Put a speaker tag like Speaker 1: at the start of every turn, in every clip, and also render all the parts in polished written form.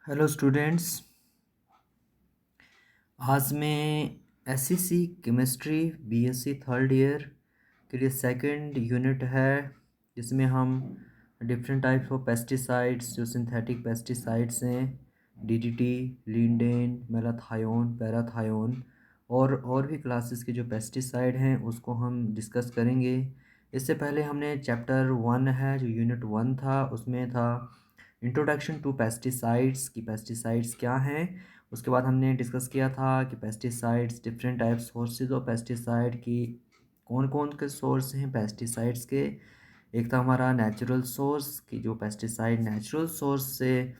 Speaker 1: Hello students. आज मैं SCC chemistry BSc third year के लिए सेकंड यूनिट है, जिसमें हम डिफरेंट टाइप्स ऑफ पेस्टिसाइड्स, जो सिंथेटिक पेस्टिसाइड्स हैं, डीडीटी, लिंडेन, मेलाथायोन, पैराथायोन और भी क्लासेस के जो पेस्टिसाइड हैं उसको हम डिस्कस करेंगे। इससे पहले हमने चैप्टर 1 है, जो यूनिट 1 था, उसमें था इंट्रोडक्शन टू पेस्टिसाइड्स की पेस्टिसाइड्स क्या हैं। उसके बाद हमने डिस्कस किया था कि pesticides, different types sources of pesticide की, कौन कौन के सोर्स हैं पेस्टिसाइड्स के। एक था हमारा नेचुरल सोर्स की, जो पेस्टिसाइड नेचुरल सोर्स से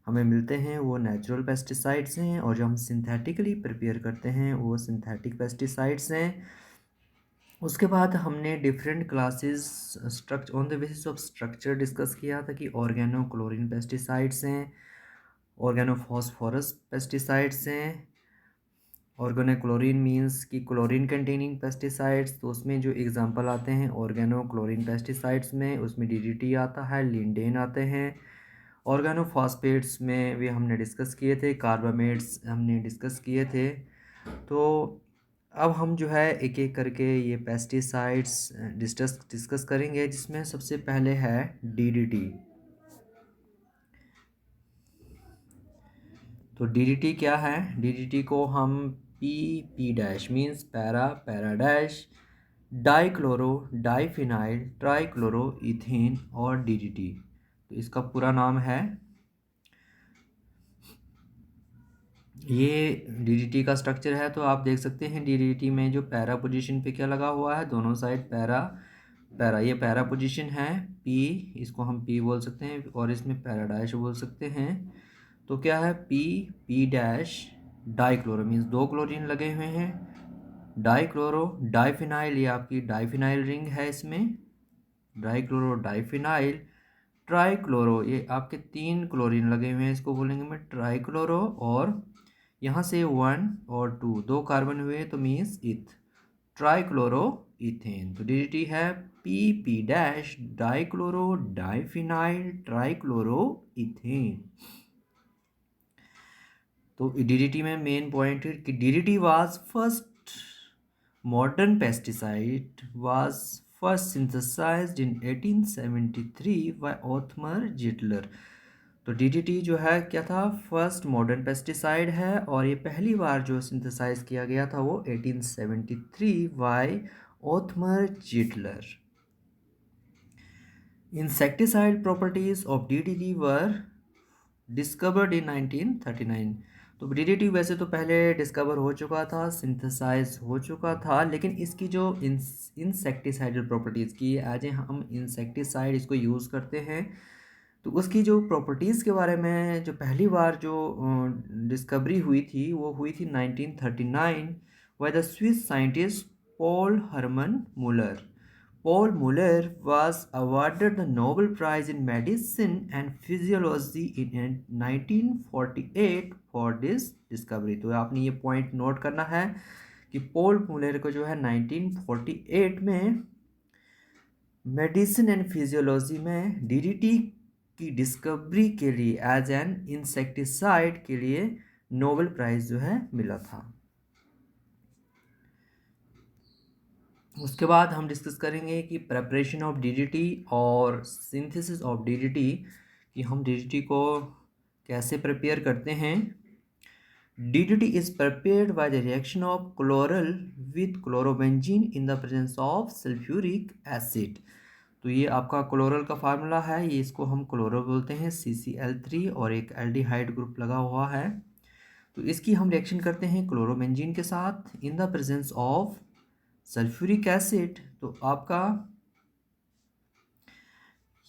Speaker 1: हमें मिलते हैं वो नेचुरल पेस्टिसाइड्स हैं, और जो हम सिंथेटिकली प्रिपेयर करते हैं वो सिंथेटिक पेस्टिसाइड्स हैं। उसके बाद हमने different classes structure on the basis of structure discuss किया था कि ऑर्गेनो क्लोरीन पेस्टिसाइड्स हैं, ऑर्गेनोफॉस्फोरस पेस्टिसाइड्स हैं। ऑर्गेनोक्लोरीन मींस कि क्लोरीन कंटेनिंग पेस्टिसाइड्स, तो उसमें जो एग्जांपल आते हैं ऑर्गेनोक्लोरीन पेस्टिसाइड्स में, उसमें डीडीटी आता है, लिंडेन आते हैं। ऑर्गेनोफॉस्फेट्स में भी हमने डिस्कस किए थे, कार्बामेट्स हमने डिस्कस किए थे। तो अब हम जो है एक एक करके ये पेस्टिसाइड्स डिस्कस करेंगे, जिसमें सबसे पहले है डीडीटी। तो डीडीटी क्या है? डीडीटी को हम P P dash means para, para dash, dichloro, diphenyl, trichloro ethane और डीडीटी, तो इसका पूरा नाम है। ये डीडीटी का स्ट्रक्चर है, तो आप देख सकते हैं डीडीटी में जो पैरा पोजीशन पे क्या लगा हुआ है, दोनों साइड पैरा पैरा, ये पैरा पोजीशन है पी, इसको हम पी बोल सकते हैं, और इसमें पैरा डैश बोल सकते हैं। तो क्या है? P P dash dichloro means दो क्लोरीन लगे हुए हैं, डाइक्लोरो डाइफिनाइल, ये आपकी डाइफिनाइल रिंग है इसमें, डाइक्लोरो डाइफिनाइल, ट्राइक्लोरो, ये आपके तीन क्लोरीन लगे हुए हैं, इसको बोलेंगे मैं ट्राइक्लोरो, और यहाँ से 1 और 2 दो कार्बन हुए तो मीन्स इथ, ट्राइक्लोरो इथेन। तो डीडीटी है P P dash dichloro diphenyl trichloro ethane. तो डीडीटी में मेन पॉइंट है कि DDT was first modern pesticide was first synthesised in 1873 by Othmar Zeidler. तो डीडीटी जो है क्या था? फर्स्ट मॉडर्न पेस्टिसाइड है, और ये पहली बार जो सिंथेसाइज किया गया था वो 1873 by Othmar Zeidler. Insecticide properties of DDT were discovered in 1939। तो डीडीटी वैसे तो पहले डिस्कवर हो चुका था, सिंथेसाइज हो चुका था, लेकिन इसकी जो इंसेक्टिसाइडल प्रॉपर्टीज़ की, एज ए हम इंसेक्टिसाइड इसको यूज़ करते हैं, तो उसकी जो प्रॉपर्टीज़ के बारे में जो पहली बार जो डिस्कवरी हुई थी वो हुई थी 1939 by the Swiss scientist Paul Hermann Muller. Paul Muller was awarded the Nobel Prize in Medicine and Physiology in 1948 for this discovery। तो आपने ये पॉइंट नोट करना है कि पोल मुलर को जो है 1948 में मेडिसिन एंड फिजियोलॉजी में डीडीटी की डिस्कवरी के लिए एज एन इंसेक्टिसाइड के लिए नोबेल प्राइज़ जो है मिला था। उसके बाद हम डिस्कस करेंगे कि प्रेपरेशन ऑफ डीडीटी और सिंथेसिस ऑफ डीडीटी, कि हम डीडीटी को कैसे प्रिपेयर करते हैं। DDT is prepared by the reaction of chloral with chlorobenzene in the presence of sulfuric acid। तो ये आपका क्लोरल का फार्मूला है, ये इसको हम क्लोरो बोलते हैं, CCl3, और एक एल्डिहाइड ग्रुप लगा हुआ है। तो इसकी हम रिएक्शन करते हैं क्लोरोबेंजीन के साथ in the presence of sulphuric acid. तो आपका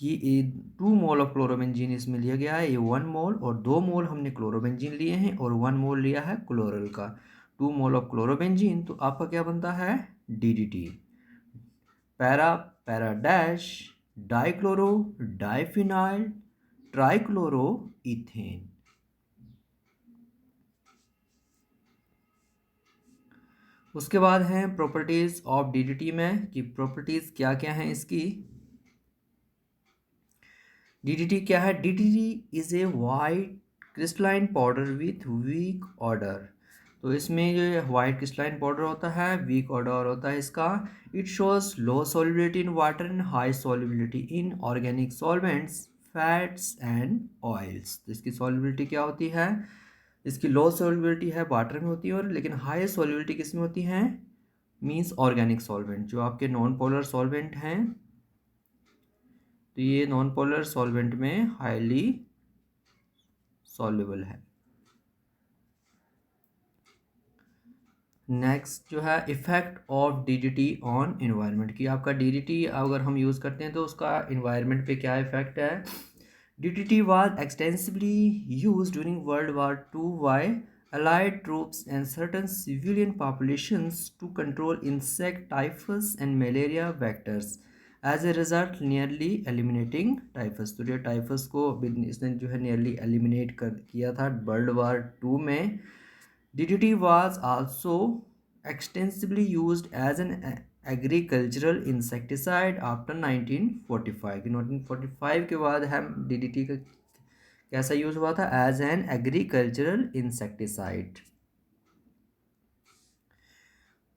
Speaker 1: ये 2 मोल ऑफ क्लोरोबेंजीन इसमें लिया गया है, ये 1 मोल, और 2 मोल हमने क्लोरोबेंजीन लिए हैं, और 1 मोल लिया है क्लोरल का। 2 मोल ऑफ क्लोरोबेंजीन, तो आपका क्या बनता है? DDT, para para dash dichloro diphenyl trichloro ethane. उसके बाद हैं प्रॉपर्टीज ऑफ डीडीटी में, कि प्रॉपर्टीज क्या क्या हैं इसकी। डीडीटी क्या है? DDT is a white crystalline powder with week order. तो इसमें जो वाइट क्रिस्टलाइन पाउडर होता है, वीक ऑर्डर होता है इसका। It shows low solubility in water and high solubility in organic solvents, fats and oils. तो इसकी सॉल्युबिलिटी क्या होती है? इसकी लो सॉल्युबिलिटी है वाटर में होती है, और लेकिन हाई सॉल्युबिलिटी किस में होती है? मीन्स ऑर्गेनिक सॉल्वेंट, जो आपके नॉन पोलर सॉल्वेंट हैं। तो ये नॉन पोलर सॉल्वेंट में हाईली सॉल्युबल है। नेक्स्ट जो है effect of DDT on environment, की आपका डीडीटी अगर हम यूज़ करते हैं तो उसका इन्वायरमेंट पे क्या इफेक्ट है। DDT was extensively use during World War Two by allied troops and certain civilian populations to control insect typhus and malaria vectors, as a result nearly eliminating typhus। तो ये typhus को इसने जो है nearly eliminate कर किया था world war 2 में। DDT was also extensively used as an agricultural insecticide after 1945। 1945 के बाद हम DDT का कैसा यूज हुआ था? As an agricultural insecticide.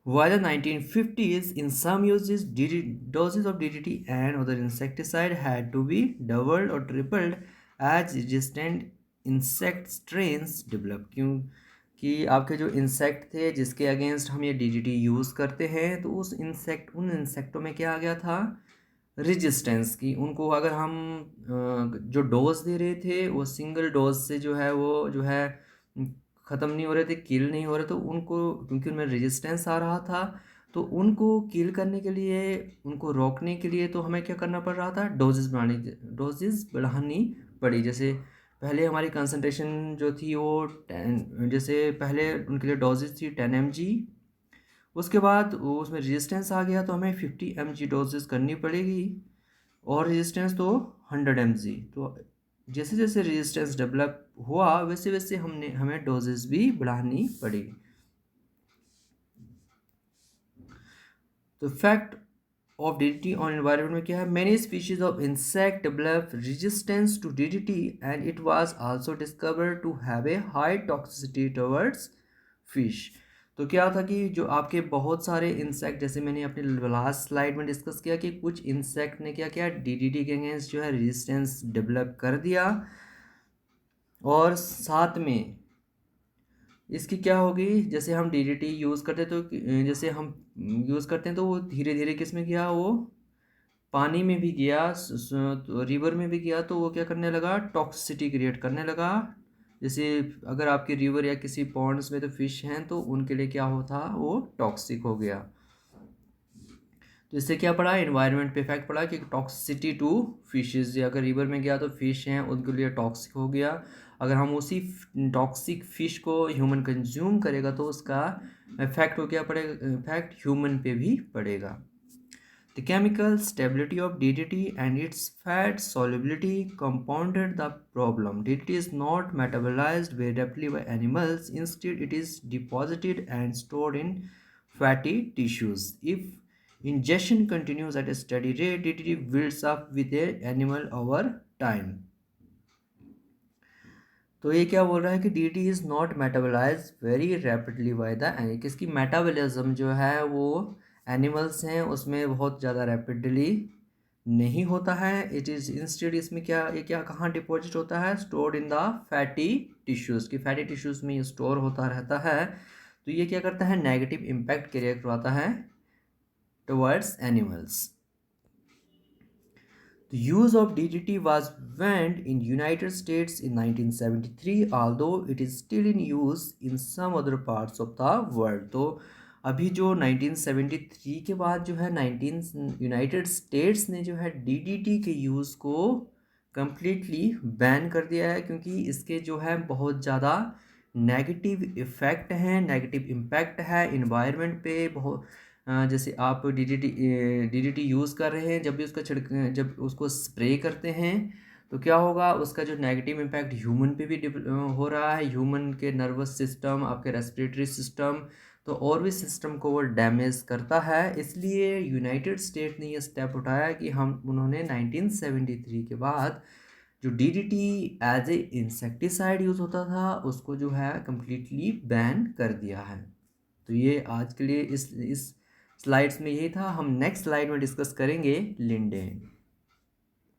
Speaker 1: While the 1950s, in some uses, doses of DDT and other insecticide had to be doubled or tripled as resistant insect strains developed। क्यों कि आपके जो इंसेक्ट थे जिसके अगेंस्ट हम ये DDT यूज़ करते हैं, तो उन इंसेक्टों में क्या आ गया था? रेजिस्टेंस की। उनको अगर हम जो डोज दे रहे थे वो सिंगल डोज से जो है वो जो है ख़त्म नहीं हो रहे थे, किल नहीं हो रहे, तो उनको क्योंकि उनमें रेजिस्टेंस आ रहा था, तो उनको किल करने के लिए, उनको रोकने के लिए तो हमें क्या करना पड़ रहा था? डोजेस बढ़ानी पड़ी। जैसे पहले हमारी कंसंट्रेशन जो थी वो 10, जैसे पहले उनके लिए डोजेस थी 10 mg, उसके बाद उसमें रेजिस्टेंस आ गया तो हमें 50 mg डोजेस करनी पड़ेगी, और रेजिस्टेंस तो 100 mg। तो जैसे जैसे रेजिस्टेंस डेवलप हुआ वैसे वैसे हमें डोजेस भी बढ़ानी पड़ी। तो effect of DDT on environment में क्या है? Many species of insect develop resistance to DDT and it was also discovered to have a high toxicity towards fish. तो क्या था कि जो आपके बहुत सारे इंसेक्ट, जैसे मैंने अपने लास्ट स्लाइड में डिस्कस किया कि कुछ इंसेक्ट ने क्या किया, डीडीटी के अगेंस्ट जो है रेजिस्टेंस डेवलप कर दिया, और साथ में इसकी क्या होगी, जैसे हम डीडीटी यूज़ करते तो जैसे हम यूज़ करते हैं तो वो धीरे धीरे किस में गया, वो पानी में भी गया, तो रिवर में भी गया, तो वो क्या करने लगा? टॉक्सिसिटी क्रिएट करने लगा। जैसे अगर आपके रिवर या किसी पॉन्ड्स में तो फिश हैं तो उनके लिए क्या होता, वो टॉक्सिक हो गया। तो इससे क्या पड़ा? इन्वायरमेंट पे इफेक्ट पड़ा कि टॉक्सिसिटी टू फिशेज, अगर रिवर में गया तो फिश हैं उनके लिए टॉक्सिक हो गया। अगर हम उसी टॉक्सिक फिश को ह्यूमन कंज्यूम करेगा तो उसका इफेक्ट हो क्या पड़ेगा? इफेक्ट ह्यूमन पे भी पड़ेगा। The chemical stability of DDT and its fat solubility compounded the problem. DDT is not metabolized very rapidly by animals. Instead, it is deposited and stored in fatty tissues. If ingestion continues at a steady rate, DDT builds up with the animal over time. तो ये क्या बोल रहा है कि DDT is not metabolize very rapidly by the animal. किसकी metabolism जो है वो एनिमल्स हैं उसमें बहुत ज़्यादा रैपिडली नहीं होता है। इट इज़ इंस्टेड, इसमें क्या, ये क्या कहाँ डिपॉजिट होता है? Stored in the fatty tissues, की फैटी टिश्यूज़ में ये स्टोर होता रहता है। तो ये क्या करता है? नेगेटिव इम्पैक्ट क्रिएट करवाता है towards animals. The use of DDT was banned in United States in 1973, although it is still in use in some other parts of the world। तो अभी जो 1973 के बाद जो है यूनाइटेड स्टेट्स ने जो है DDT के यूज़ को कम्प्लीटली बैन कर दिया है, क्योंकि इसके जो है बहुत ज़्यादा नेगेटिव इफ़ेक्ट हैं, नेगेटिव इम्पैक्ट है इन्वायरमेंट पे। बहुत जैसे आप डीडीटी यूज़ कर रहे हैं, जब भी उसका जब उसको स्प्रे करते हैं तो क्या होगा? उसका जो नेगेटिव इम्पैक्ट ह्यूमन पे भी हो रहा है। ह्यूमन के नर्वस सिस्टम, आपके रेस्पिरेटरी सिस्टम, तो और भी सिस्टम को वो डैमेज करता है। इसलिए यूनाइटेड स्टेट ने ये स्टेप उठाया कि उन्होंने 1973 के बाद जो DDT as a insecticide use होता था उसको जो है कम्प्लीटली बैन कर दिया है। तो ये आज के लिए इस स्लाइड्स में यही था। हम नेक्स्ट स्लाइड में डिस्कस करेंगे लिंडेन।